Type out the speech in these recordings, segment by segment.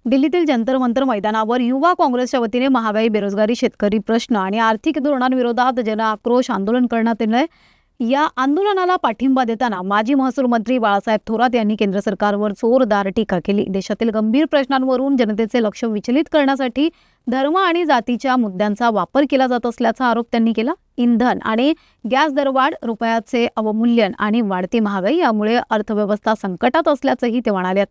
दिल्लीतील जंतर मंतर मैदानावर युवा काँग्रेसच्या वतीने महागाई, बेरोजगारी, शेतकरी प्रश्न आणि आर्थिक धोरणांविरोधात जनआक्रोश आंदोलन करण्यात येणार. या आंदोलनाला पाठिंबा देताना माजी महसूल मंत्री बाळासाहेब थोरात यांनी केंद्र सरकारवर जोरदार टीका केली. देशातील गंभीर प्रश्नांवरून जनतेचे लक्ष विचलित करण्यासाठी धर्म आणि जातीच्या मुद्द्यांचा वापर केला जात असल्याचा आरोप त्यांनी केला. इंधन आणि गॅस दरवाढ, रुपयाचे अवमूल्यन आणि वाढती महागाई यामुळे अर्थव्यवस्था संकटात असल्याचंही ते म्हणाले.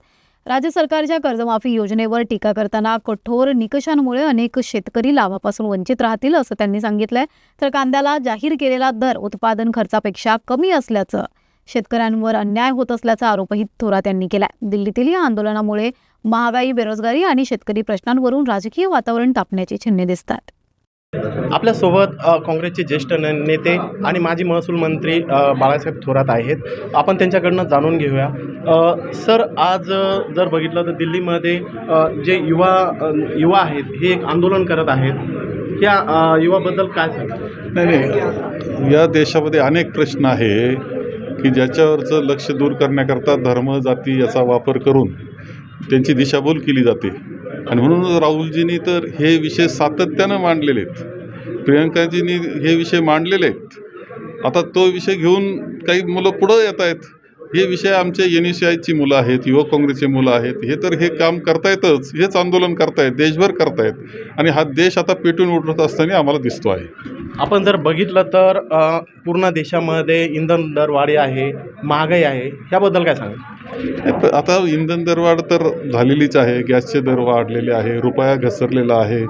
राज्य सरकारच्या कर्जमाफी योजनेवर टीका करताना कठोर निकषांमुळे अनेक शेतकरी लाभापासून वंचित राहतील असं त्यांनी सांगितलंय. तर कांद्याला जाहीर केलेला दर उत्पादन खर्चापेक्षा कमी असल्याचं, शेतकऱ्यांवर अन्याय होत असल्याचा आरोपही थोरात यांनी केलाय. दिल्लीतील या आंदोलनामुळे महागाई, बेरोजगारी आणि शेतकरी प्रश्नांवरून राजकीय वातावरण तापण्याची चिन्हे दिसतात. आपल्यासोबत काँग्रेसचे ज्येष्ठ नेते आणि माजी महसूल मंत्री बाळासाहेब थोरात आहेत. आपण त्यांच्याकडनं जाणून घेऊया. सर, आज जर बघितलं तर दिल्लीमध्ये जे युवा आहेत हे एक आंदोलन करत आहेत. या युवाबद्दल काय सांगतात? नाही, या देशामध्ये अनेक प्रश्न आहे की ज्याच्यावरचं लक्ष दूर करण्याकरता धर्म, जाती याचा वापर करून त्यांची दिशाभूल केली जाते. आणि म्हणून राहुलजींनी तर हे विषय सातत्यानं मांडलेले आहेत, प्रियंकाजींनी हे विषय मांडलेले आहेत. आता तो विषय घेऊन काही मुलं पुढं येत आहेत. हे विषय आमचे NSCIची मुलं आहेत, युवक काँग्रेसचे मुलं आहेत. हे तर हे काम करतायतच, हेच आंदोलन करतायत, देशभर करतायत. आणि हा देश आता पेटून उठत असताना आम्हाला दिसतो आहे. आपण जर बघितलं तर पूर्ण देशामध्ये इंधन दरवाढी आहे, महागाई आहे. याबद्दल काय सांगाल? आता इंधन दरवाढ तर झालेलीच आहे, गॅसचे दर वाढलेले आहे, रुपया घसरलेला आहे.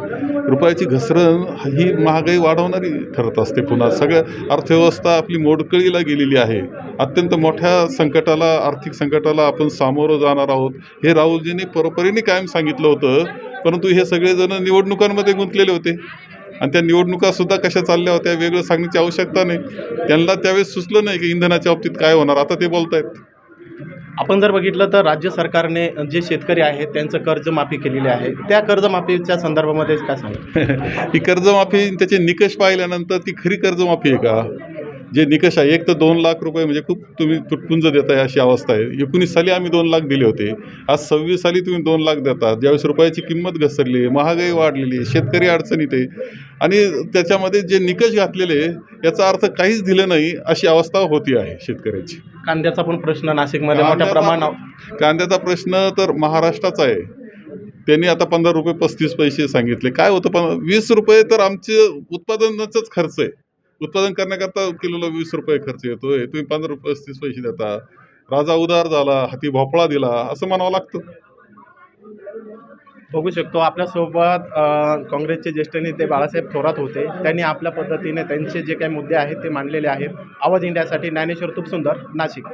रुपयाची घसरण ही महागाई वाढवणारी ठरत असते. पुन्हा सगळ्या अर्थव्यवस्था आपली मोडकळीला गेलेली आहे. अत्यंत मोठ्या संकटाला, आर्थिक संकटाला आपण सामोरं जाणार आहोत हे राहुलजींनी परोपरीने कायम सांगितलं होतं. परंतु हे सगळेजण निवडणुकांमध्ये गुंतलेले होते आणि त्या निवडणुकासुद्धा कशा चालल्या होत्या वेगळं सांगण्याची आवश्यकता नाही. त्यांना त्यावेळेस सुचलं नाही की इंधनाच्या बाबतीत काय होणार. आता ते बोलत आहेत. आपण जर बघितलं तर राज्य सरकारने जे शेतकरी आहेत त्यांचं कर्जमाफी केलेली आहे. त्या कर्जमाफीच्या संदर्भामध्ये काय सांगा? ही कर्जमाफी, त्याचे निकष पाहिल्यानंतर ती खरी कर्जमाफी आहे का? जे निकष आहे, एक तर 2 लाख रुपये म्हणजे खूप तुम्ही तुटपुंज देताय अशी अवस्था आहे. 19 साली आम्ही 2 लाख दिले होते. आज 26 साली तुम्ही 2 लाख देता. ज्यावेळेस रुपयाची किंमत घसरली आहे, महागाई वाढलेली आहे, शेतकरी अडचणीत आहे. आणि त्याच्यामध्ये जे निकष घातलेले याचा अर्थ काहीच दिलं नाही अशी अवस्था होती आहे शेतकऱ्याची. कांद्याचा पण प्रश्न नाशिकमध्ये मोठ्या प्रमाणावर. कांद्याचा प्रश्न तर महाराष्ट्राचा आहे. त्यांनी आता 15 रुपये 35 पैसे सांगितले. काय होतं, 20 रुपये तर आमचे उत्पादनाचाच खर्च आहे. उत्पादन करण्याकरता किलोला 20 रुपये खर्च येतोय. तुम्ही 15 रुपये 35 पैसे देता. राजा उदार झाला, हाती भोपळा दिला असं म्हणावं लागतं. बघू शकतो आपल्यासोबत काँग्रेसचे ज्येष्ठ नेते बाळासाहेब थोरात होते. त्यांनी आपल्या पद्धतीने त्यांचे जे काही मुद्दे आहेत ते मांडलेले आहेत. आवाज इंडियासाठी ज्ञानेश्वर तुपसुंदर, नाशिक.